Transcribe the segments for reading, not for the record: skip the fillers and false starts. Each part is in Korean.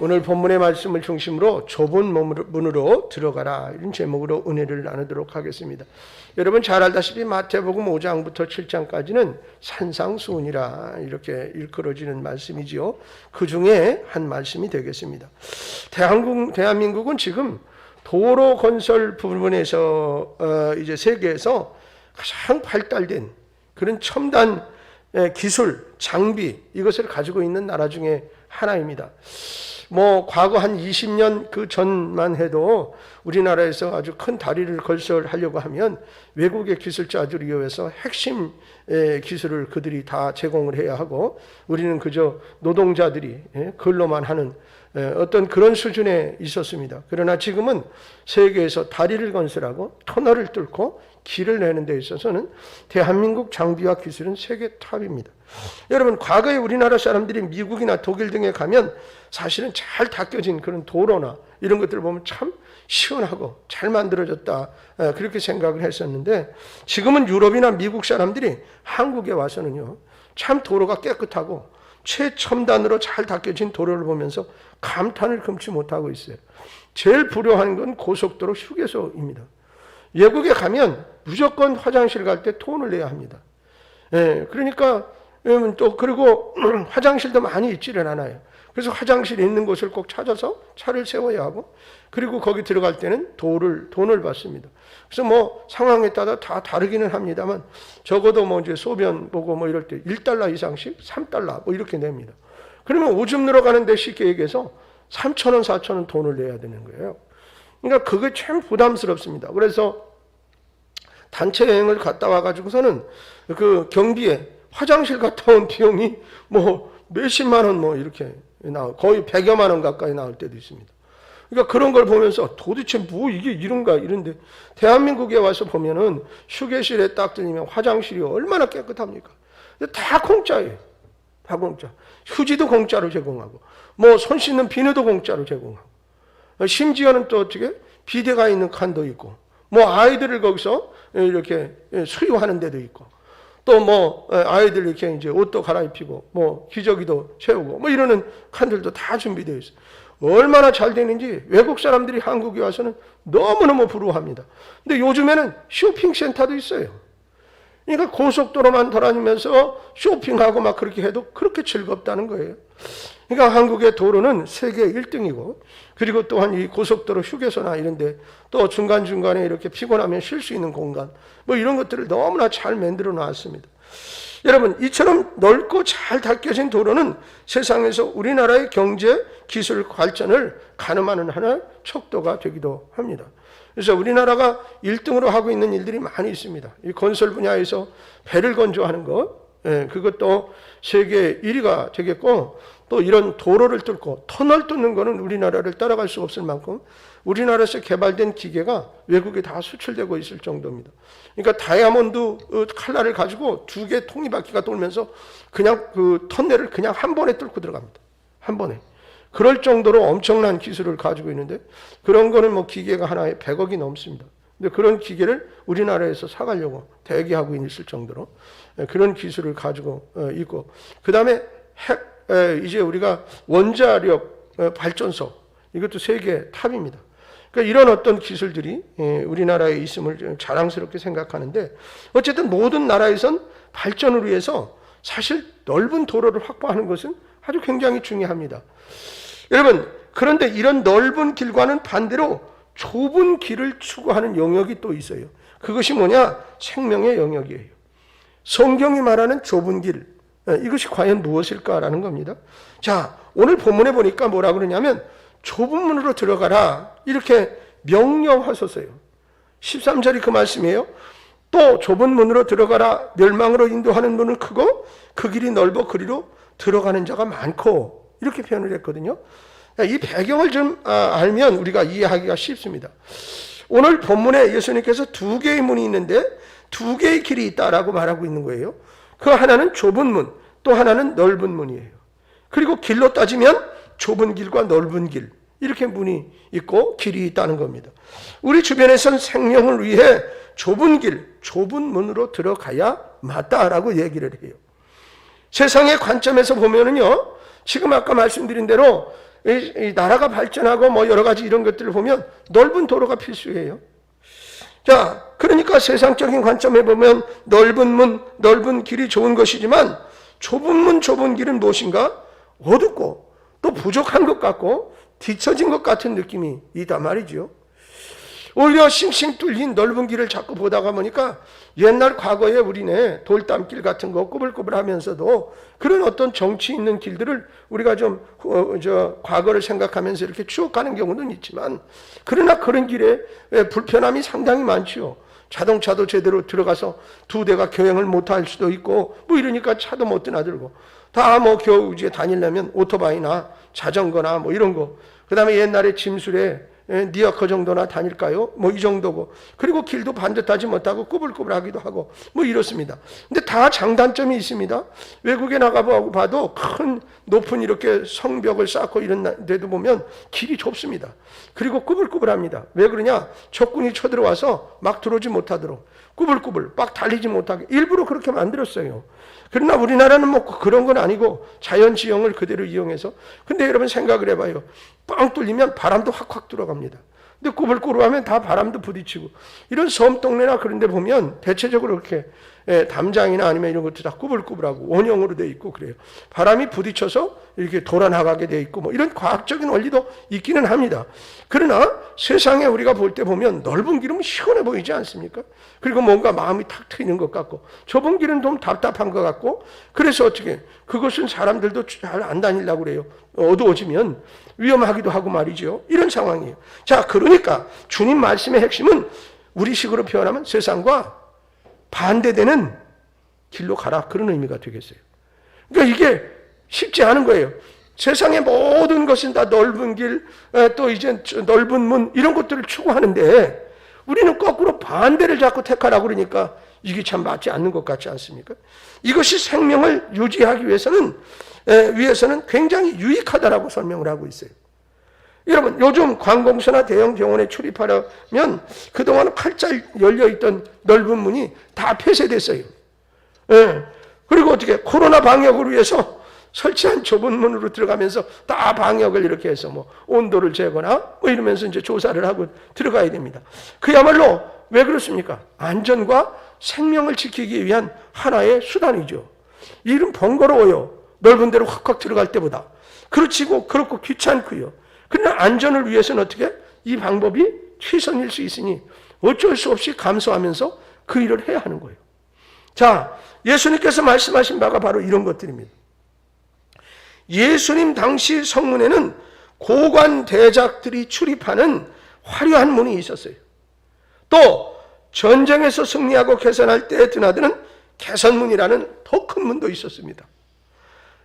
오늘 본문의 말씀을 중심으로 좁은 문으로 들어가라, 이런 제목으로 은혜를 나누도록 하겠습니다. 여러분 잘 알다시피 마태복음 5장부터 7장까지는 산상수훈이라 이렇게 일컬어지는 말씀이지요. 그 중에 한 말씀이 되겠습니다. 대한민국은 지금 도로 건설 부분에서 이제 세계에서 가장 발달된 그런 첨단 기술, 장비, 이것을 가지고 있는 나라 중에 하나입니다. 과거 한 20년 그 전만 해도 우리나라에서 아주 큰 다리를 건설하려고 하면 외국의 기술자들에 의해서 핵심 기술을 그들이 다 제공을 해야 하고, 우리는 그저 노동자들이 근로만 하는 어떤 그런 수준에 있었습니다. 그러나 지금은 세계에서 다리를 건설하고 터널을 뚫고 길을 내는 데 있어서는 대한민국 장비와 기술은 세계 탑입니다. 여러분, 과거에 우리나라 사람들이 미국이나 독일 등에 가면 사실은 잘 닦여진 그런 도로나 이런 것들을 보면 참 시원하고 잘 만들어졌다, 그렇게 생각을 했었는데, 지금은 유럽이나 미국 사람들이 한국에 와서는요, 참 도로가 깨끗하고 최첨단으로 잘 닦여진 도로를 보면서 감탄을 금치 못하고 있어요. 제일 불효한 건 고속도로 휴게소입니다. 외국에 가면 무조건 화장실 갈 때 돈을 내야 합니다. 그러니까 또 그리고 화장실도 많이 있지를 않아요. 그래서 화장실이 있는 곳을 꼭 찾아서 차를 세워야 하고, 그리고 거기 들어갈 때는 돈을 받습니다. 그래서 상황에 따라 다 다르기는 합니다만, 적어도 이제 소변 보고 이럴 때 $1 이상씩 $3 이렇게 냅니다. 그러면 오줌 늘어가는데 쉽게 얘기해서 3,000원, 4,000원 돈을 내야 되는 거예요. 그러니까 그게 참 부담스럽습니다. 그래서 단체 여행을 갔다 와가지고서는 그 경비에 화장실 갔다 온 비용이 몇십만 원 이렇게 거의 100여만 원 가까이 나올 때도 있습니다. 그러니까 그런 걸 보면서 도대체 이게 이런가 이런데, 대한민국에 와서 보면은 휴게실에 딱 들리면 화장실이 얼마나 깨끗합니까? 다 공짜예요. 다 공짜. 휴지도 공짜로 제공하고, 손 씻는 비누도 공짜로 제공하고, 심지어는 또 어떻게 비데가 있는 칸도 있고, 아이들을 거기서 이렇게 수유하는 데도 있고, 또 아이들 이렇게 이제 옷도 갈아입히고, 기저귀도 채우고, 이러는 칸들도 다 준비되어 있어요. 얼마나 잘 되는지 외국 사람들이 한국에 와서는 너무너무 부러워합니다. 근데 요즘에는 쇼핑센터도 있어요. 그러니까 고속도로만 돌아다니면서 쇼핑하고 그렇게 해도 그렇게 즐겁다는 거예요. 그러니까 한국의 도로는 세계 1등이고, 그리고 또한 이 고속도로 휴게소나 이런데 또 중간중간에 이렇게 피곤하면 쉴 수 있는 공간, 이런 것들을 너무나 잘 만들어 놨습니다. 여러분, 이처럼 넓고 잘 닦여진 도로는 세상에서 우리나라의 경제, 기술 발전을 가늠하는 하나의 척도가 되기도 합니다. 그래서 우리나라가 1등으로 하고 있는 일들이 많이 있습니다. 이 건설 분야에서 배를 건조하는 것, 그것도 세계 1위가 되겠고, 또 이런 도로를 뚫고 터널 뚫는 거는 우리나라를 따라갈 수 없을 만큼 우리나라에서 개발된 기계가 외국에 다 수출되고 있을 정도입니다. 그러니까 다이아몬드 칼날을 가지고 2개 통이바퀴가 돌면서 그냥 그 터널을 그냥 한 번에 뚫고 들어갑니다. 한 번에. 그럴 정도로 엄청난 기술을 가지고 있는데, 그런 거는 기계가 하나에 100억이 넘습니다. 근데 그런 기계를 우리나라에서 사가려고 대기하고 있을 정도로 그런 기술을 가지고 있고, 그 다음에 이제 우리가 원자력 발전소, 이것도 세계 탑입니다. 그러니까 이런 어떤 기술들이 우리나라에 있음을 자랑스럽게 생각하는데, 어쨌든 모든 나라에선 발전을 위해서 사실 넓은 도로를 확보하는 것은 아주 굉장히 중요합니다. 여러분, 그런데 이런 넓은 길과는 반대로 좁은 길을 추구하는 영역이 또 있어요. 그것이 뭐냐? 생명의 영역이에요. 성경이 말하는 좁은 길, 이것이 과연 무엇일까라는 겁니다. 자, 오늘 본문에 보니까 뭐라 그러냐면 좁은 문으로 들어가라, 이렇게 명령하소서요. 13절이 그 말씀이에요. 또 좁은 문으로 들어가라, 멸망으로 인도하는 문은 크고 그 길이 넓어 그리로 들어가는 자가 많고, 이렇게 표현을 했거든요. 이 배경을 좀 알면 우리가 이해하기가 쉽습니다. 오늘 본문에 예수님께서 2개의 문이 있는데 2개의 길이 있다라고 말하고 있는 거예요. 그 하나는 좁은 문, 또 하나는 넓은 문이에요. 그리고 길로 따지면 좁은 길과 넓은 길, 이렇게 문이 있고 길이 있다는 겁니다. 우리 주변에선 생명을 위해 좁은 길, 좁은 문으로 들어가야 맞다라고 얘기를 해요. 세상의 관점에서 보면은요, 지금 아까 말씀드린 대로 이 나라가 발전하고 뭐 여러 가지 이런 것들을 보면 넓은 도로가 필수예요. 자, 그러니까 세상적인 관점에 보면 넓은 문, 넓은 길이 좋은 것이지만 좁은 문, 좁은 길은 무엇인가? 어둡고 또 부족한 것 같고 뒤처진 것 같은 느낌이 있단 말이죠. 오히려 싱싱 뚫린 넓은 길을 자꾸 보다가 보니까 옛날 과거에 우리네 돌담길 같은 거 꾸불꾸불 하면서도 그런 어떤 정치 있는 길들을 우리가 좀 과거를 생각하면서 이렇게 추억하는 경우는 있지만, 그러나 그런 길에 불편함이 상당히 많지요. 자동차도 제대로 들어가서 두 대가 교행을 못할 수도 있고 뭐 이러니까 차도 못 드나들고, 다 뭐 겨우 이제 다니려면 오토바이나 자전거나 뭐 이런 거, 그 다음에 옛날에 짐술에 니어커 정도나 다닐까요? 뭐 이 정도고, 그리고 길도 반듯하지 못하고 꾸불꾸불하기도 하고 뭐 이렇습니다. 근데 다 장단점이 있습니다. 외국에 나가보고 봐도 큰 높은 이렇게 성벽을 쌓고 이런 데도 보면 길이 좁습니다. 그리고 꾸불꾸불합니다. 왜 그러냐? 적군이 쳐들어와서 막 들어오지 못하도록 꾸불꾸불 막 달리지 못하게 일부러 그렇게 만들었어요. 그러나 우리나라는 뭐 그런 건 아니고 자연 지형을 그대로 이용해서. 근데 여러분 생각을 해봐요. 빵 뚫리면 바람도 확확 들어갑니다. 근데 꾸불꾸불하면 다 바람도 부딪히고, 이런 섬 동네나 그런 데 보면 대체적으로 이렇게 담장이나 아니면 이런 것도 다 꾸불꾸불하고 원형으로 돼 있고 그래요. 바람이 부딪혀서 이렇게 돌아나가게 돼 있고 뭐 이런 과학적인 원리도 있기는 합니다. 그러나 세상에 우리가 볼 때 보면 넓은 길은 시원해 보이지 않습니까? 그리고 뭔가 마음이 탁 트이는 것 같고, 좁은 길은 좀 답답한 것 같고, 그래서 어떻게 그것은 사람들도 잘 안 다니려고 그래요. 어두워지면 위험하기도 하고 말이죠. 이런 상황이에요. 자, 그러니까 주님 말씀의 핵심은 우리식으로 표현하면 세상과 반대되는 길로 가라, 그런 의미가 되겠어요. 그러니까 이게 쉽지 않은 거예요. 세상의 모든 것은 다 넓은 길, 또 이제 넓은 문 이런 것들을 추구하는데 우리는 거꾸로 반대를 자꾸 택하라고 그러니까 이게 참 맞지 않는 것 같지 않습니까? 이것이 생명을 유지하기 위해서는 굉장히 유익하다라고 설명을 하고 있어요. 여러분, 요즘 관공서나 대형 병원에 출입하려면 그동안 활짝 열려있던 넓은 문이 다 폐쇄됐어요. 그리고 어떻게 코로나 방역을 위해서 설치한 좁은 문으로 들어가면서 다 방역을 이렇게 해서 뭐 온도를 재거나 뭐 이러면서 이제 조사를 하고 들어가야 됩니다. 그야말로 왜 그렇습니까? 안전과 생명을 지키기 위한 하나의 수단이죠. 일은 번거로워요. 넓은 데로 확확 들어갈 때보다. 그렇고 귀찮고요. 그러나 안전을 위해서는 어떻게? 이 방법이 최선일 수 있으니 어쩔 수 없이 감수하면서 그 일을 해야 하는 거예요. 자, 예수님께서 말씀하신 바가 바로 이런 것들입니다. 예수님 당시 성문에는 고관 대작들이 출입하는 화려한 문이 있었어요. 또 전쟁에서 승리하고 개선할 때 드나드는 개선문이라는 더 큰 문도 있었습니다.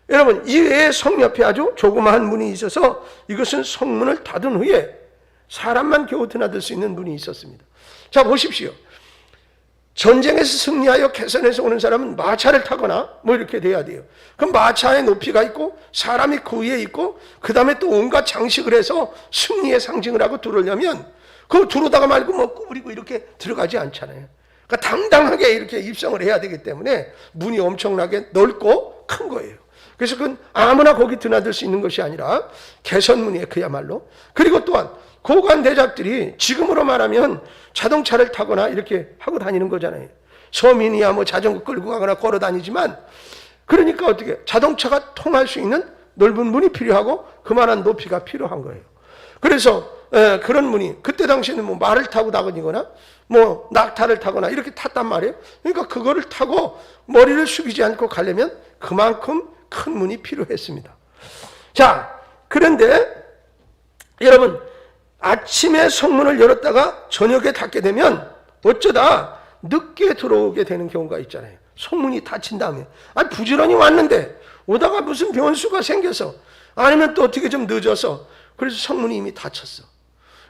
여러분, 이외에 성 옆에 아주 조그마한 문이 있어서 이것은 성문을 닫은 후에 사람만 겨우 드나들 수 있는 문이 있었습니다. 자, 보십시오. 전쟁에서 승리하여 개선해서 오는 사람은 마차를 타거나 뭐 이렇게 돼야 돼요. 그럼 마차의 높이가 있고 사람이 그 위에 있고 그 다음에 또 온갖 장식을 해서 승리의 상징을 하고 들어오려면 그 들어오다가 말고 뭐 꾸부리고 이렇게 들어가지 않잖아요. 그러니까 당당하게 이렇게 입성을 해야 되기 때문에 문이 엄청나게 넓고 큰 거예요. 그래서 그건 아무나 거기 드나들 수 있는 것이 아니라 개선문이에요, 그야말로. 그리고 또한 고관 대작들이 지금으로 말하면 자동차를 타거나 이렇게 하고 다니는 거잖아요. 서민이야 뭐 자전거 끌고 가거나 걸어 다니지만, 그러니까 어떻게 자동차가 통할 수 있는 넓은 문이 필요하고 그만한 높이가 필요한 거예요. 그래서 그런 문이 그때 당시에는 뭐 말을 타고 다니거나 뭐 낙타를 타거나 이렇게 탔단 말이에요. 그러니까 그거를 타고 머리를 숙이지 않고 가려면 그만큼 큰 문이 필요했습니다. 자, 그런데 여러분, 아침에 성문을 열었다가 저녁에 닫게 되면 어쩌다 늦게 들어오게 되는 경우가 있잖아요. 성문이 닫힌 다음에. 아니, 부지런히 왔는데 오다가 무슨 변수가 생겨서, 아니면 또 어떻게 좀 늦어서, 그래서 성문이 이미 닫혔어.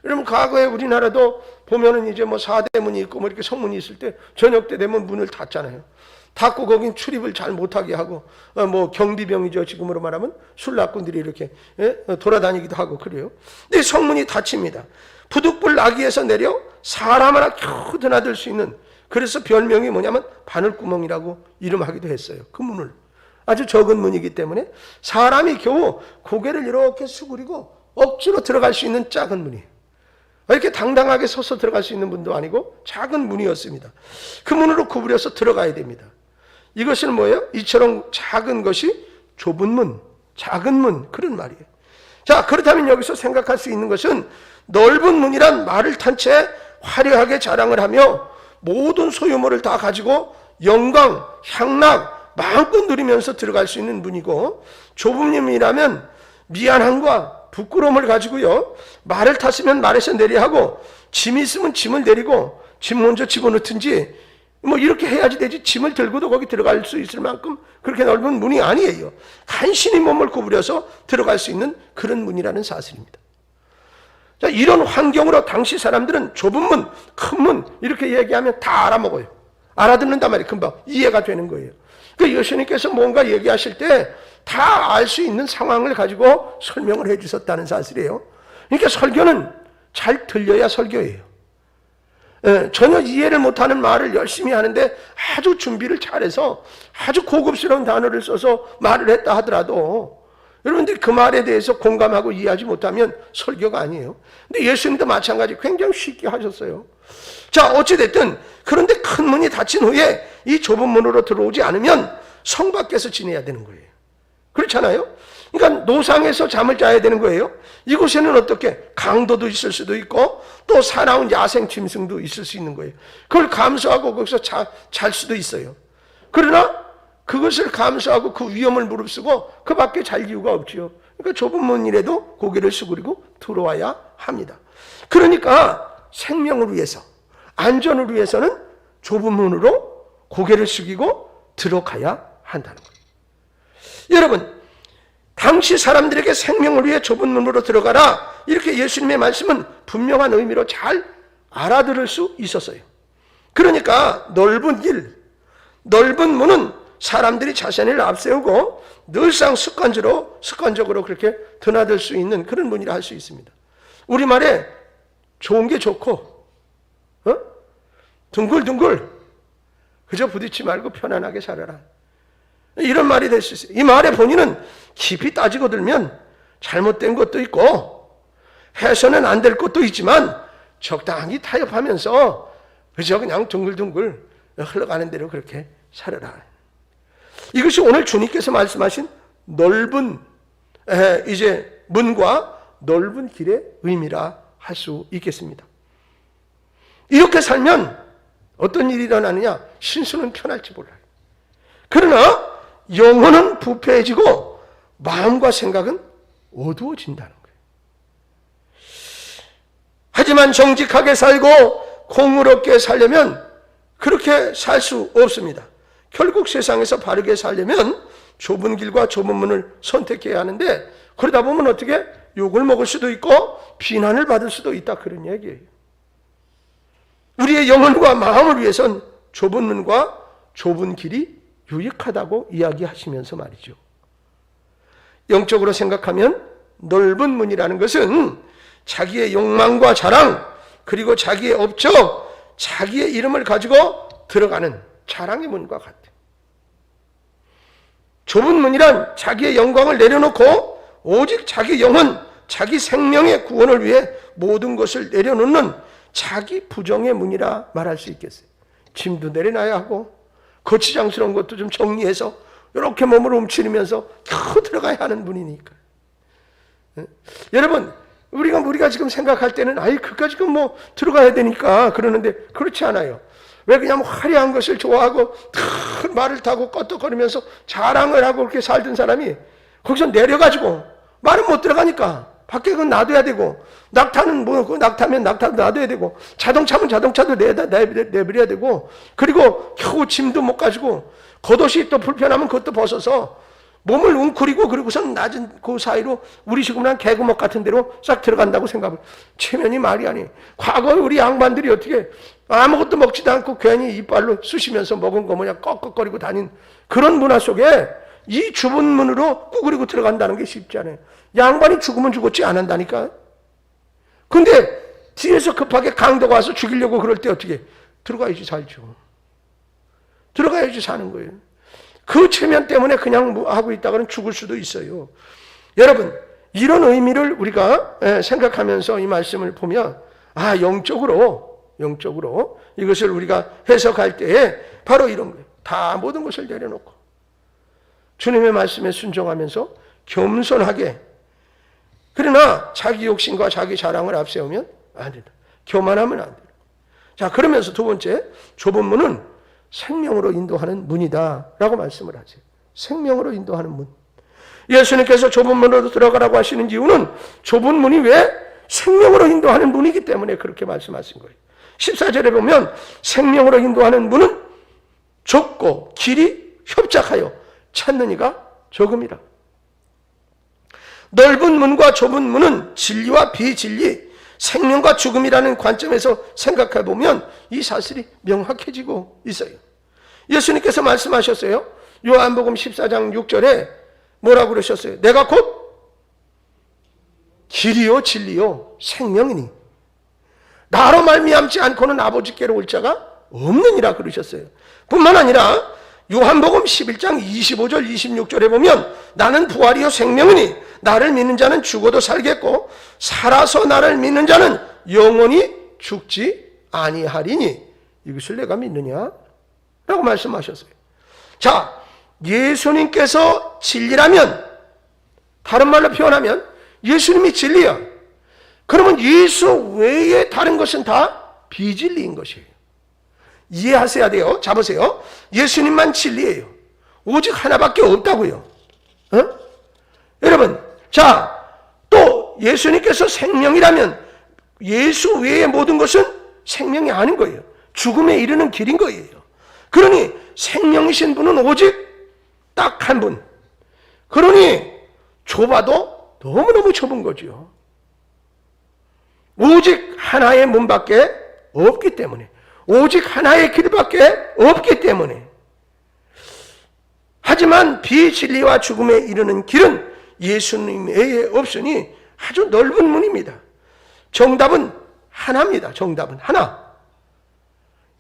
여러분, 과거에 우리나라도 보면은 이제 뭐 4대 문이 있고 뭐 이렇게 성문이 있을 때 저녁 때 되면 문을 닫잖아요. 닫고 거긴 출입을 잘 못하게 하고, 뭐 경비병이죠, 지금으로 말하면. 술락꾼들이 이렇게 돌아다니기도 하고 그래요. 근데 성문이 닫힙니다. 부득불 나귀에서 내려 사람 하나 겨우 드나들 수 있는, 그래서 별명이 뭐냐면 바늘구멍이라고 이름하기도 했어요, 그 문을. 아주 적은 문이기 때문에 사람이 겨우 고개를 이렇게 수그리고 억지로 들어갈 수 있는 작은 문이에요. 이렇게 당당하게 서서 들어갈 수 있는 문도 아니고 작은 문이었습니다. 그 문으로 구부려서 들어가야 됩니다. 이것은 뭐예요? 이처럼 작은 것이 좁은 문, 작은 문, 그런 말이에요. 자, 그렇다면 여기서 생각할 수 있는 것은 넓은 문이란 말을 탄 채 화려하게 자랑을 하며 모든 소유물을 다 가지고 영광, 향락, 마음껏 누리면서 들어갈 수 있는 문이고, 좁은 문이라면 미안함과 부끄러움을 가지고요, 말을 탔으면 말에서 내려 하고, 짐이 있으면 짐을 내리고, 짐 먼저 집어넣든지 뭐 이렇게 해야지 되지, 짐을 들고도 거기 들어갈 수 있을 만큼 그렇게 넓은 문이 아니에요. 간신히 몸을 구부려서 들어갈 수 있는 그런 문이라는 사실입니다. 자, 이런 환경으로 당시 사람들은 좁은 문, 큰 문 이렇게 얘기하면 다 알아먹어요. 알아듣는단 말이에요. 금방 이해가 되는 거예요. 그러니까 예수님께서 뭔가 얘기하실 때 다 알 수 있는 상황을 가지고 설명을 해 주셨다는 사실이에요. 그러니까 설교는 잘 들려야 설교예요. 전혀 이해를 못하는 말을 열심히 하는데 아주 준비를 잘해서 아주 고급스러운 단어를 써서 말을 했다 하더라도 여러분들이 그 말에 대해서 공감하고 이해하지 못하면 설교가 아니에요. 근데 예수님도 마찬가지 굉장히 쉽게 하셨어요. 자, 어찌됐든 그런데 큰 문이 닫힌 후에 이 좁은 문으로 들어오지 않으면 성 밖에서 지내야 되는 거예요. 그렇잖아요? 그러니까 노상에서 잠을 자야 되는 거예요. 이곳에는 어떻게 강도도 있을 수도 있고 또 사나운 야생 짐승도 있을 수 있는 거예요. 그걸 감수하고 거기서 잘 수도 있어요. 그러나 그것을 감수하고 그 위험을 무릅쓰고 그 밖에 잘 이유가 없지요. 그러니까 좁은 문이라도 고개를 수그리고 들어와야 합니다. 그러니까 생명을 위해서, 안전을 위해서는 좁은 문으로 고개를 숙이고 들어가야 한다는 거예요. 여러분, 당시 사람들에게 생명을 위해 좁은 문으로 들어가라, 이렇게 예수님의 말씀은 분명한 의미로 잘 알아들을 수 있었어요. 그러니까 넓은 길, 넓은 문은 사람들이 자신을 앞세우고 늘상 습관적으로 그렇게 드나들 수 있는 그런 문이라 할 수 있습니다. 우리말에 좋은 게 좋고 둥글둥글 그저 부딪히지 말고 편안하게 살아라, 이런 말이 될 수 있어요. 이 말의 본의는 깊이 따지고 들면 잘못된 것도 있고 해서는 안 될 것도 있지만 적당히 타협하면서 그저 그냥 둥글둥글 흘러가는 대로 그렇게 살아라. 이것이 오늘 주님께서 말씀하신 넓은 이제 문과 넓은 길의 의미라 할 수 있겠습니다. 이렇게 살면 어떤 일이 일어나느냐? 신수는 편할지 몰라요. 그러나 영혼은 부패해지고 마음과 생각은 어두워진다는 거예요. 하지만 정직하게 살고 공의롭게 살려면 그렇게 살 수 없습니다. 결국 세상에서 바르게 살려면 좁은 길과 좁은 문을 선택해야 하는데, 그러다 보면 어떻게 욕을 먹을 수도 있고 비난을 받을 수도 있다, 그런 얘기예요. 우리의 영혼과 마음을 위해선 좁은 문과 좁은 길이 유익하다고 이야기하시면서 말이죠. 영적으로 생각하면 넓은 문이라는 것은 자기의 욕망과 자랑, 그리고 자기의 업적, 자기의 이름을 가지고 들어가는 자랑의 문과 같아요. 좁은 문이란 자기의 영광을 내려놓고 오직 자기 영혼, 자기 생명의 구원을 위해 모든 것을 내려놓는 자기 부정의 문이라 말할 수 있겠어요. 짐도 내려놔야 하고 거치장스러운 것도 좀 정리해서 이렇게 몸을 움츠리면서 겨우 들어가야 하는 문이니까. 여러분, 우리가 지금 생각할 때는 그까지 뭐 들어가야 되니까 그러는데 그렇지 않아요. 왜 그냥 화려한 것을 좋아하고 큰 말을 타고 껐덕거리면서 자랑을 하고 그렇게 살던 사람이 거기서 내려가지고 말은 못 들어가니까 밖에 그건 놔둬야 되고, 낙타는 낙타면 낙타도 놔둬야 되고, 자동차면 자동차도 내버려야 되고, 그리고 겨우 짐도 못 가지고 겉옷이 또 불편하면 그것도 벗어서 몸을 웅크리고 그리고선 낮은 그 사이로 우리 지금은 개구멍 같은 데로 싹 들어간다고 생각을. 체면이 말이 아니에요. 과거에 우리 양반들이 어떻게 아무것도 먹지도 않고 괜히 이빨로 쑤시면서 먹은 거 뭐냐 꺽꺽거리고 다닌 그런 문화 속에 이 좁은 문으로 꾸그리고 들어간다는 게 쉽지 않아요. 양반이 죽으면 죽었지 안 한다니까. 근데 뒤에서 급하게 강도가 와서 죽이려고 그럴 때 어떻게 들어가야지 살죠. 들어가야지 사는 거예요. 그 체면 때문에 그냥 뭐 하고 있다가는 죽을 수도 있어요. 여러분, 이런 의미를 우리가 생각하면서 이 말씀을 보면 영적으로 이것을 우리가 해석할 때에 바로 이런 거예요. 다 모든 것을 내려놓고 주님의 말씀에 순종하면서 겸손하게, 그러나 자기 욕심과 자기 자랑을 앞세우면 안 된다. 교만하면 안 된다. 자, 그러면서 두 번째, 좁은 문은 생명으로 인도하는 문이다 라고 말씀을 하세요. 생명으로 인도하는 문. 예수님께서 좁은 문으로 들어가라고 하시는 이유는 좁은 문이 왜 생명으로 인도하는 문이기 때문에 그렇게 말씀하신 거예요. 14절에 보면 생명으로 인도하는 문은 좁고 길이 협착하여 찾는 이가 적음이라. 넓은 문과 좁은 문은 진리와 비진리, 생명과 죽음이라는 관점에서 생각해 보면 이 사실이 명확해지고 있어요. 예수님께서 말씀하셨어요. 요한복음 14장 6절에 뭐라고 그러셨어요? 내가 곧 길이요 진리요 생명이니 나로 말미암지 않고는 아버지께로 올 자가 없느니라 그러셨어요. 뿐만 아니라 요한복음 11장 25절 26절에 보면 나는 부활이요 생명이니 나를 믿는 자는 죽어도 살겠고 살아서 나를 믿는 자는 영원히 죽지 아니하리니 이것을 내가 믿느냐? 라고 말씀하셨어요. 자, 예수님께서 진리라면, 다른 말로 표현하면 예수님이 진리야. 그러면 예수 외에 다른 것은 다 비진리인 것이에요. 이해하셔야 돼요. 잡으세요. 예수님만 진리예요. 오직 하나밖에 없다고요. 여러분, 자, 또 예수님께서 생명이라면 예수 외의 모든 것은 생명이 아닌 거예요. 죽음에 이르는 길인 거예요. 그러니 생명이신 분은 오직 딱 한 분. 그러니 좁아도 너무너무 좁은 거죠. 오직 하나의 문밖에 없기 때문에, 오직 하나의 길밖에 없기 때문에. 하지만 비진리와 죽음에 이르는 길은 예수님 외에 없으니 아주 넓은 문입니다. 정답은 하나입니다. 정답은 하나.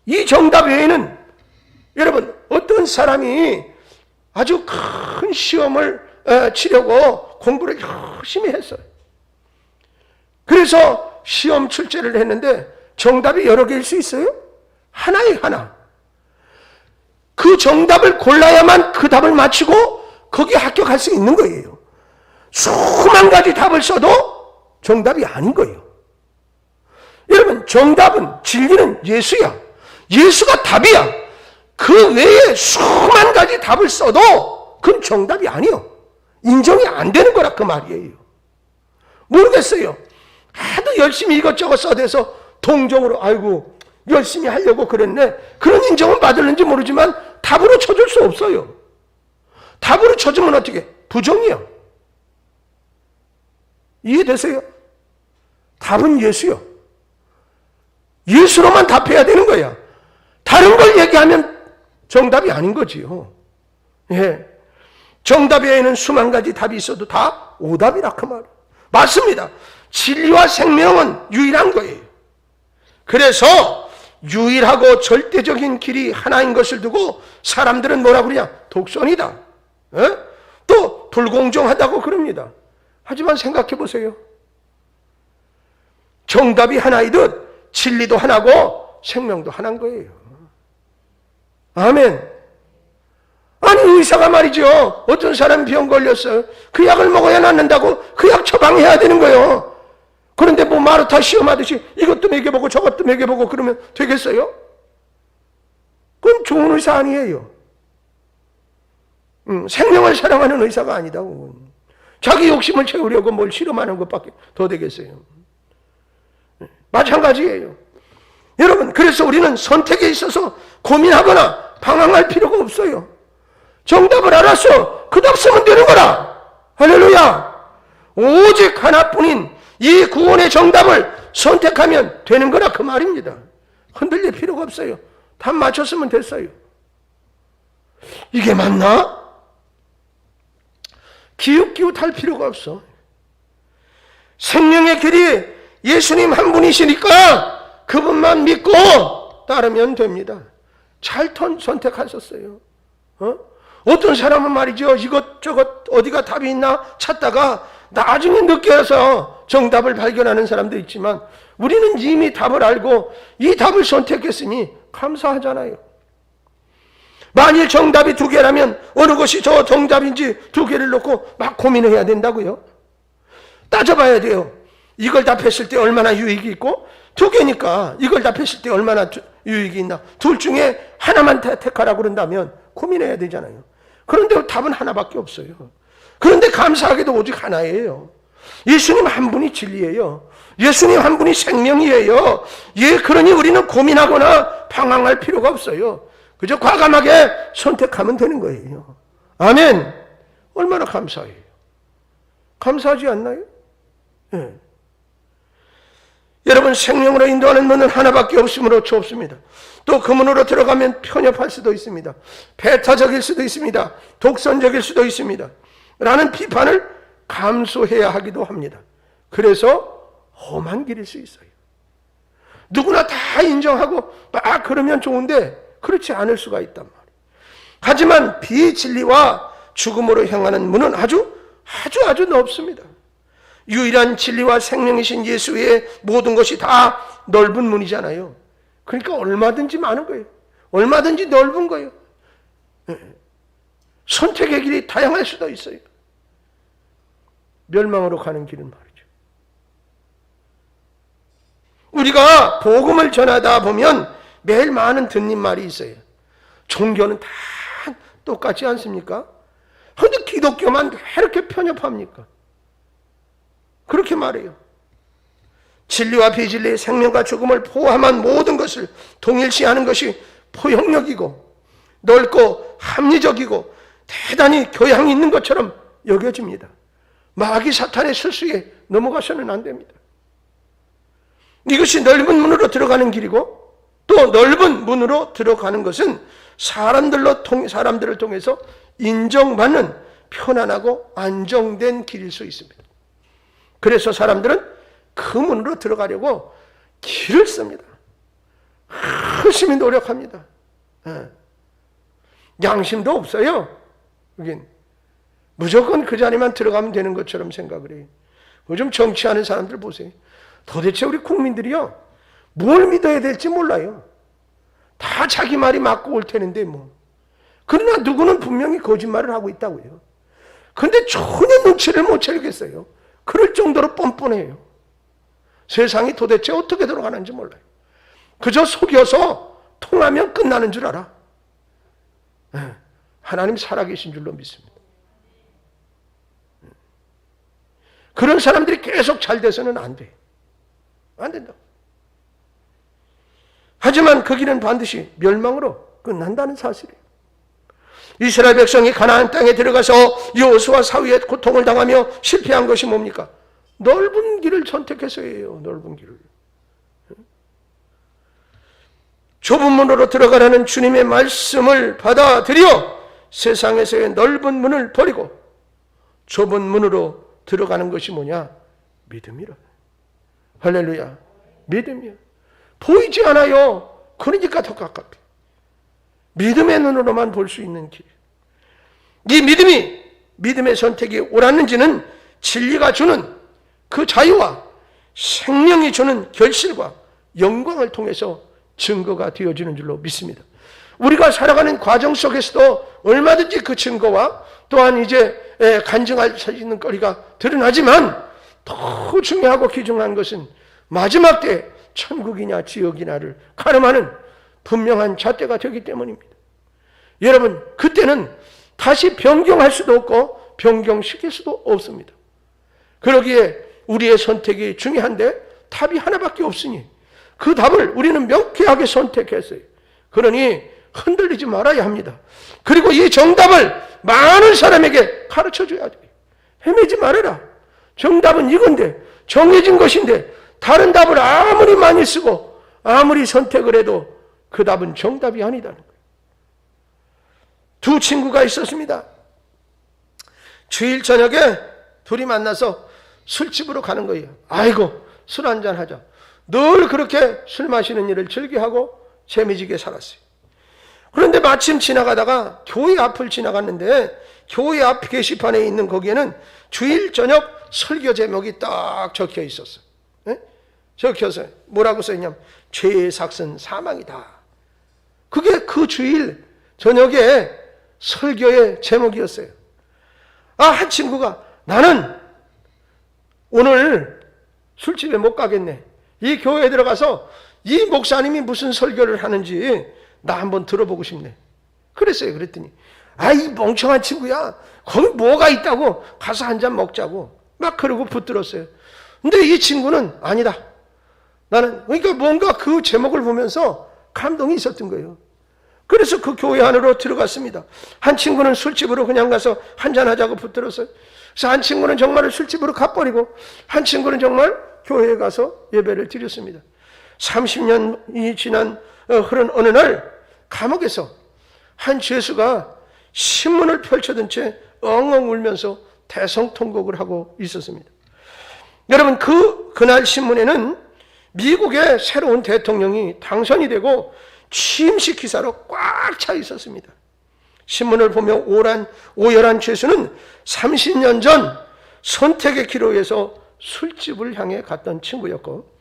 이 정답 외에는 여러분, 어떤 사람이 아주 큰 시험을 치려고 공부를 열심히 했어요. 그래서 시험 출제를 했는데 정답이 여러 개일 수 있어요? 하나에 하나. 그 정답을 골라야만 그 답을 맞추고 거기에 합격할 수 있는 거예요. 수만 가지 답을 써도 정답이 아닌 거예요. 여러분, 정답은, 진리는 예수야. 예수가 답이야. 그 외에 수만 가지 답을 써도 그건 정답이 아니요. 인정이 안 되는 거라 그 말이에요. 모르겠어요. 하도 열심히 이것저것 써대서 동정으로 아이고 열심히 하려고 그랬네. 그런 인정은 받을는지 모르지만 답으로 쳐줄 수 없어요. 답으로 쳐주면 어떻게? 부정이야. 이해되세요? 답은 예수요. 예수로만 답해야 되는 거야. 다른 걸 얘기하면 정답이 아닌 거지요. 예. 정답 외에는 수만 가지 답이 있어도 다 오답이라 그 말. 맞습니다. 진리와 생명은 유일한 거예요. 그래서 유일하고 절대적인 길이 하나인 것을 두고 사람들은 뭐라 그러냐? 독선이다. 예? 또 불공정하다고 그럽니다. 하지만 생각해 보세요. 정답이 하나이듯 진리도 하나고 생명도 하나인 거예요. 아멘. 아니 의사가 말이죠. 어떤 사람이 병 걸렸어요. 그 약을 먹어야 낫는다고 그 약 처방해야 되는 거예요. 그런데 뭐 마르타 시험하듯이 이것도 먹여보고 저것도 먹여보고 그러면 되겠어요? 그건 좋은 의사 아니에요. 생명을 사랑하는 의사가 아니다. 자기 욕심을 채우려고 뭘 실험하는 것밖에 더 되겠어요. 마찬가지예요. 여러분, 그래서 우리는 선택에 있어서 고민하거나 방황할 필요가 없어요. 정답을 알았어. 그 답 쓰면 되는 거라. 할렐루야. 오직 하나뿐인 이 구원의 정답을 선택하면 되는 거라 그 말입니다. 흔들릴 필요가 없어요. 답 맞췄으면 됐어요. 이게 맞나? 기웃기웃할 필요가 없어. 생명의 길이 예수님 한 분이시니까 그분만 믿고 따르면 됩니다. 잘 선택하셨어요. 어떤 사람은 말이죠, 이것저것 어디가 답이 있나 찾다가 나중에 늦게 와서 정답을 발견하는 사람도 있지만, 우리는 이미 답을 알고 이 답을 선택했으니 감사하잖아요. 만일 정답이 2개라면 어느 것이 저 정답인지 2개를 놓고 막 고민해야 된다고요? 따져봐야 돼요. 이걸 답했을 때 얼마나 유익이 있고, 2개니까 이걸 답했을 때 얼마나 유익이 있나. 둘 중에 하나만 택하라고 그런다면 고민해야 되잖아요. 그런데 답은 하나밖에 없어요. 그런데 감사하게도 오직 하나예요. 예수님 한 분이 진리예요. 예수님 한 분이 생명이에요. 예, 그러니 우리는 고민하거나 방황할 필요가 없어요. 그저 과감하게 선택하면 되는 거예요. 아멘. 얼마나 감사해요. 감사하지 않나요? 예. 여러분, 생명으로 인도하는 문은 하나밖에 없으므로 좁습니다. 또 그 문으로 들어가면 편협할 수도 있습니다. 배타적일 수도 있습니다. 독선적일 수도 있습니다. 라는 비판을 감수해야 하기도 합니다. 그래서 험한 길일 수 있어요. 누구나 다 인정하고 막 그러면 좋은데 그렇지 않을 수가 있단 말이에요. 하지만 비진리와 죽음으로 향하는 문은 아주 넓습니다. 유일한 진리와 생명이신 예수 외에 모든 것이 다 넓은 문이잖아요. 그러니까 얼마든지 많은 거예요. 얼마든지 넓은 거예요. 선택의 길이 다양할 수도 있어요. 멸망으로 가는 길은 말이죠. 우리가 복음을 전하다 보면 매일 많은 듣는 말이 있어요. 종교는 다 똑같지 않습니까? 그런데 기독교만 왜 이렇게 편협합니까? 그렇게 말해요. 진리와 비진리, 생명과 죽음을 포함한 모든 것을 동일시하는 것이 포용력이고 넓고 합리적이고 대단히 교양이 있는 것처럼 여겨집니다. 마귀 사탄의 실수에 넘어가서는 안 됩니다. 이것이 넓은 문으로 들어가는 길이고, 또 넓은 문으로 들어가는 것은 사람들을 통해서 인정받는 편안하고 안정된 길일 수 있습니다. 그래서 사람들은 그 문으로 들어가려고 길을 씁니다. 열심히 노력합니다. 양심도 없어요. 여긴 무조건 그 자리만 들어가면 되는 것처럼 생각을 해요. 요즘 정치하는 사람들 보세요. 도대체 우리 국민들이요, 뭘 믿어야 될지 몰라요. 다 자기 말이 맞고 올 테는데 뭐. 그러나 누구는 분명히 거짓말을 하고 있다고요. 그런데 전혀 눈치를 못 채겠어요. 그럴 정도로 뻔뻔해요. 세상이 도대체 어떻게 돌아가는지 몰라요. 그저 속여서 통하면 끝나는 줄 알아. 하나님 살아계신 줄로 믿습니다. 그런 사람들이 계속 잘 돼서는 안 돼. 안 된다. 하지만 그 길은 반드시 멸망으로 끝난다는 사실이에요. 이스라엘 백성이 가나안 땅에 들어가서 여호수아 사위의 고통을 당하며 실패한 것이 뭡니까? 넓은 길을 선택해서예요. 넓은 길을. 좁은 문으로 들어가라는 주님의 말씀을 받아들여 세상에서의 넓은 문을 버리고 좁은 문으로 들어가는 것이 뭐냐? 믿음이라. 할렐루야. 믿음이야. 보이지 않아요. 그러니까 더 가깝게. 믿음의 눈으로만 볼 수 있는 길. 이 믿음의 선택이 옳았는지는 진리가 주는 그 자유와 생명이 주는 결실과 영광을 통해서 증거가 되어지는 줄로 믿습니다. 우리가 살아가는 과정 속에서도 얼마든지 그 증거와 또한 이제 간증할 수 있는 거리가 드러나지만, 더 중요하고 귀중한 것은 마지막 때 천국이냐 지옥이냐를 가늠하는 분명한 잣대가 되기 때문입니다. 여러분, 그때는 다시 변경할 수도 없고 변경시킬 수도 없습니다. 그러기에 우리의 선택이 중요한데 답이 하나밖에 없으니 그 답을 우리는 명쾌하게 선택했어요. 그러니 흔들리지 말아야 합니다. 그리고 이 정답을 많은 사람에게 가르쳐줘야 돼요. 헤매지 말아라. 정답은 이건데, 정해진 것인데 다른 답을 아무리 많이 쓰고 아무리 선택을 해도 그 답은 정답이 아니다는 거예요. 두 친구가 있었습니다. 주일 저녁에 둘이 만나서 술집으로 가는 거예요. 아이고, 술 한잔 하자. 늘 그렇게 술 마시는 일을 즐겨하고 재미지게 살았어요. 그런데 마침 지나가다가 교회 앞을 지나갔는데 교회 앞 게시판에 있는 거기에는 주일 저녁 설교 제목이 딱 적혀 있었어. 예? 적혀서 뭐라고 써있냐면 죄의 삭은 사망이다. 그게 그 주일 저녁에 설교의 제목이었어요. 한 친구가 나는 오늘 술집에 못 가겠네. 이 교회에 들어가서 이 목사님이 무슨 설교를 하는지 나 한번 들어보고 싶네. 그랬어요. 그랬더니 이 멍청한 친구야. 거기 뭐가 있다고 가서 한 잔 먹자고 막 그러고 붙들었어요. 근데 이 친구는 아니다. 나는 그러니까 뭔가 그 제목을 보면서 감동이 있었던 거예요. 그래서 그 교회 안으로 들어갔습니다. 한 친구는 술집으로 그냥 가서 한잔 하자고 붙들었어요. 그래서 한 친구는 정말 술집으로 가버리고 한 친구는 정말 교회에 가서 예배를 드렸습니다. 30년이 지난 흐른 어느 날 감옥에서 한 죄수가 신문을 펼쳐든 채 엉엉 울면서 대성통곡을 하고 있었습니다. 여러분 그날 신문에는 미국의 새로운 대통령이 당선이 되고 취임식 기사로 꽉 차 있었습니다. 신문을 보며 오열한 죄수는 30년 전 선택의 기로에서 술집을 향해 갔던 친구였고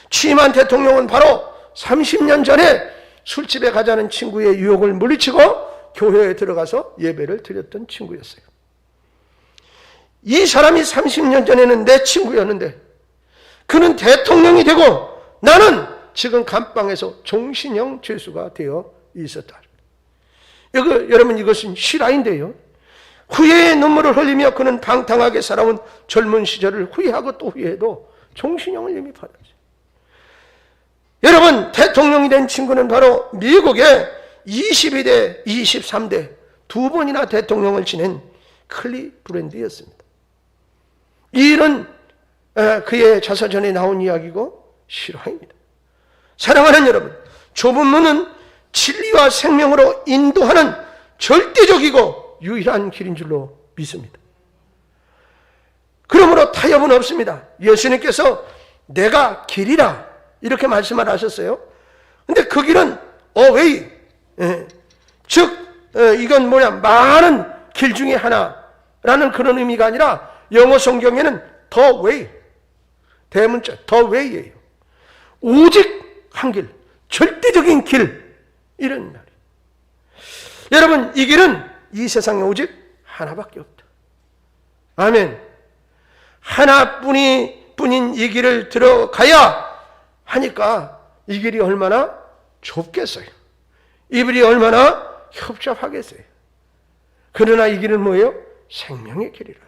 취임한 대통령은 바로 30년 전에 술집에 가자는 친구의 유혹을 물리치고 교회에 들어가서 예배를 드렸던 친구였어요. 이 사람이 30년 전에는 내 친구였는데 그는 대통령이 되고 나는 지금 감방에서 종신형 죄수가 되어 있었다. 여러분 이것은 실화인데요. 후회의 눈물을 흘리며 그는 방탕하게 살아온 젊은 시절을 후회하고 또 후회해도 종신형을 이미 받았어요. 여러분 대통령이 된 친구는 바로 미국의 22대, 23대 두 번이나 대통령을 지낸 클리브랜드였습니다. 이 일은 그의 자서전에 나온 이야기고 실화입니다. 사랑하는 여러분, 좁은 문은 진리와 생명으로 인도하는 절대적이고 유일한 길인 줄로 믿습니다. 그러므로 타협은 없습니다. 예수님께서 내가 길이라 이렇게 말씀을 하셨어요. 근데 그 길은 어웨이, 즉 이건 많은 길 중에 하나라는 그런 의미가 아니라 영어 성경에는 the way, 대문자 the way예요. 오직 한 길, 절대적인 길, 이런 말이에요. 여러분 이 길은 이 세상에 오직 하나밖에 없다. 아멘. 하나뿐인 이 길을 들어가야 하니까 이 길이 얼마나 좁겠어요. 이 길이 얼마나 협잡하겠어요. 그러나 이 길은 뭐예요? 생명의 길이라는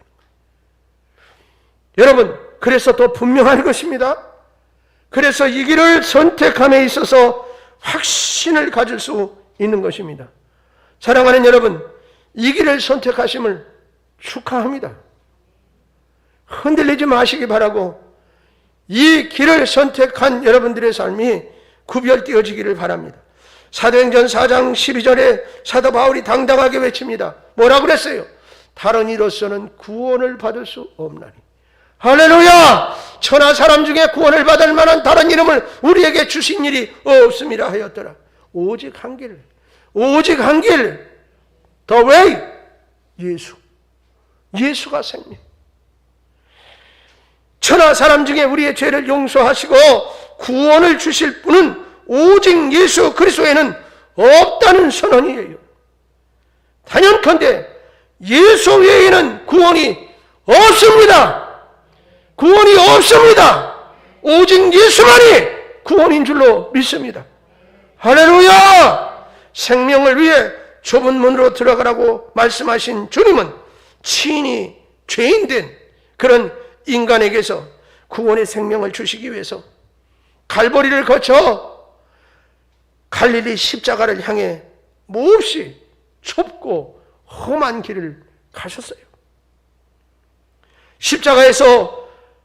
거예요. 여러분 그래서 더 분명한 것입니다. 그래서 이 길을 선택함에 있어서 확신을 가질 수 있는 것입니다. 사랑하는 여러분, 이 길을 선택하심을 축하합니다. 흔들리지 마시기 바라고 이 길을 선택한 여러분들의 삶이 구별되어지기를 바랍니다. 사도행전 4장 12절에 사도 바울이 당당하게 외칩니다. 뭐라고 그랬어요? 다른 이로서는 구원을 받을 수 없나니. 할렐루야! 천하 사람 중에 구원을 받을 만한 다른 이름을 우리에게 주신 일이 없음이라 하였더라. 오직 한 길, 오직 한 길, the way, 예수. 예수가 생명. 천하 사람 중에 우리의 죄를 용서하시고 구원을 주실 분은 오직 예수 그리스도에는 없다는 선언이에요. 단연컨대 예수 외에는 구원이 없습니다. 구원이 없습니다. 오직 예수만이 구원인 줄로 믿습니다. 할렐루야! 생명을 위해 좁은 문으로 들어가라고 말씀하신 주님은 친히 죄인된 그런 인간에게서 구원의 생명을 주시기 위해서 갈보리를 거쳐 갈릴리 십자가를 향해 몹시 좁고 험한 길을 가셨어요. 십자가에서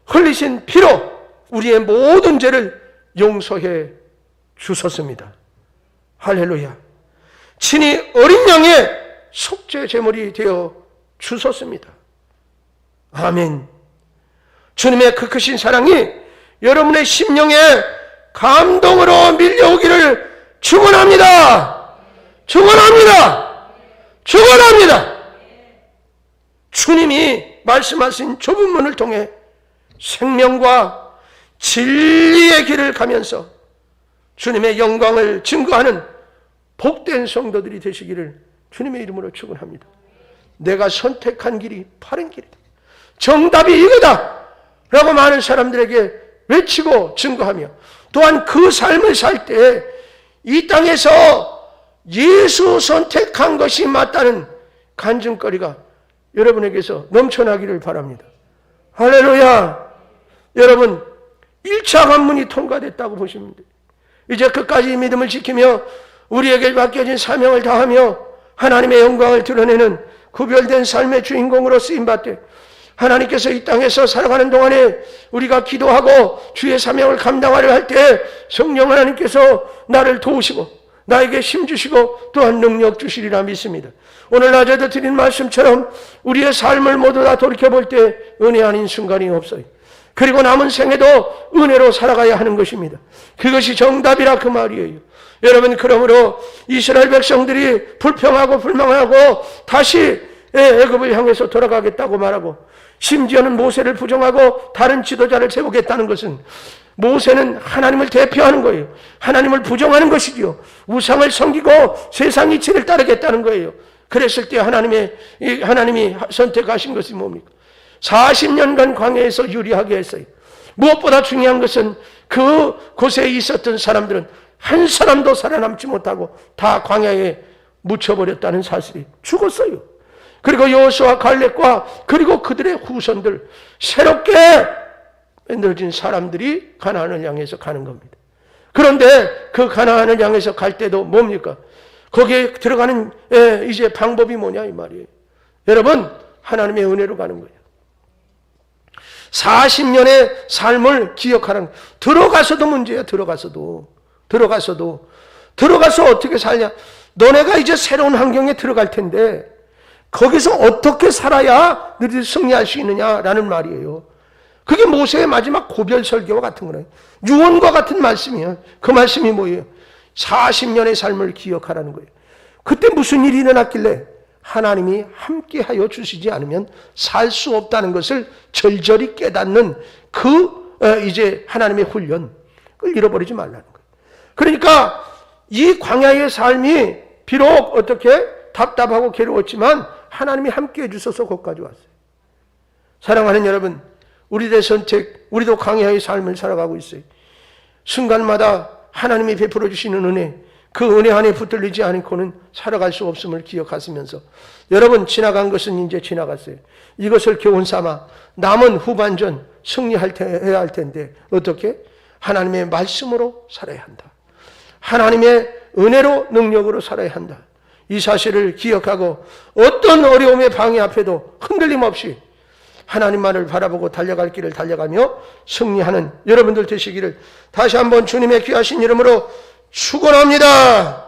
흘리신 피로 우리의 모든 죄를 용서해 주셨습니다. 할렐루야. 친히 어린 양의 속죄 제물이 되어 주셨습니다. 아멘. 주님의 그 크신 사랑이 여러분의 심령에 감동으로 밀려오기를 축원합니다. 축원합니다. 축원합니다. 주님이 말씀하신 좁은 문을 통해 생명과 진리의 길을 가면서 주님의 영광을 증거하는 복된 성도들이 되시기를 주님의 이름으로 축원합니다. 내가 선택한 길이 바른 길이다. 정답이 이거다 라고 많은 사람들에게 외치고 증거하며 또한 그 삶을 살 때 이 땅에서 예수 선택한 것이 맞다는 간증거리가 여러분에게서 넘쳐나기를 바랍니다. 할렐루야. 여러분 1차 관문이 통과됐다고 보시면 돼요. 이제 끝까지 믿음을 지키며 우리에게 맡겨진 사명을 다하며 하나님의 영광을 드러내는 구별된 삶의 주인공으로 쓰임받되 하나님께서 이 땅에서 살아가는 동안에 우리가 기도하고 주의 사명을 감당하려 할 때 성령 하나님께서 나를 도우시고 나에게 힘주시고 또한 능력 주시리라 믿습니다. 오늘 낮에도 드린 말씀처럼 우리의 삶을 모두 다 돌이켜볼 때 은혜 아닌 순간이 없어요. 그리고 남은 생에도 은혜로 살아가야 하는 것입니다. 그것이 정답이라 그 말이에요. 여러분, 그러므로 이스라엘 백성들이 불평하고 불만하고 다시 애굽을 향해서 돌아가겠다고 말하고 심지어는 모세를 부정하고 다른 지도자를 세우겠다는 것은 모세는 하나님을 대표하는 거예요. 하나님을 부정하는 것이지요. 우상을 섬기고 세상 이치를 따르겠다는 거예요. 그랬을 때 하나님이 선택하신 것이 뭡니까? 40년간 광야에서 유리하게 했어요. 무엇보다 중요한 것은 그 곳에 있었던 사람들은 한 사람도 살아남지 못하고 다 광야에 묻혀버렸다는 사실이 죽었어요. 그리고 여호수아 갈렙과 그리고 그들의 후손들 새롭게 만들어진 사람들이 가나안을 향해서 가는 겁니다. 그런데 그 가나안을 향해서 갈 때도 뭡니까? 거기에 들어가는 이제 방법이 뭐냐 이 말이에요. 여러분, 하나님의 은혜로 가는 거예요. 40년의 삶을 기억하라는 거예요. 들어가서도 문제야. 들어가서 어떻게 살냐? 너네가 이제 새로운 환경에 들어갈 텐데 거기서 어떻게 살아야 너희들이 승리할 수 있느냐라는 말이에요. 그게 모세의 마지막 고별 설교와 같은 거예요. 유언과 같은 말씀이에요. 그 말씀이 뭐예요? 40년의 삶을 기억하라는 거예요. 그때 무슨 일이 일어났길래 하나님이 함께하여 주시지 않으면 살 수 없다는 것을 절절히 깨닫는 이제 하나님의 훈련, 그걸 잃어버리지 말라는 거예요. 그러니까 이 광야의 삶이 비록 어떻게 답답하고 괴로웠지만 하나님이 함께해 주셔서 거기까지 왔어요. 사랑하는 여러분, 우리들의 선택, 우리도 광야의 삶을 살아가고 있어요. 순간마다 하나님이 베풀어 주시는 은혜, 그 은혜 안에 붙들리지 않고는 살아갈 수 없음을 기억하시면서 여러분, 지나간 것은 이제 지나갔어요. 이것을 교훈 삼아 남은 후반전 승리해야 할 텐데 어떻게? 하나님의 말씀으로 살아야 한다. 하나님의 은혜로 능력으로 살아야 한다. 이 사실을 기억하고 어떤 어려움의 방해 앞에도 흔들림 없이 하나님만을 바라보고 달려갈 길을 달려가며 승리하는 여러분들 되시기를 다시 한번 주님의 귀하신 이름으로 축원합니다.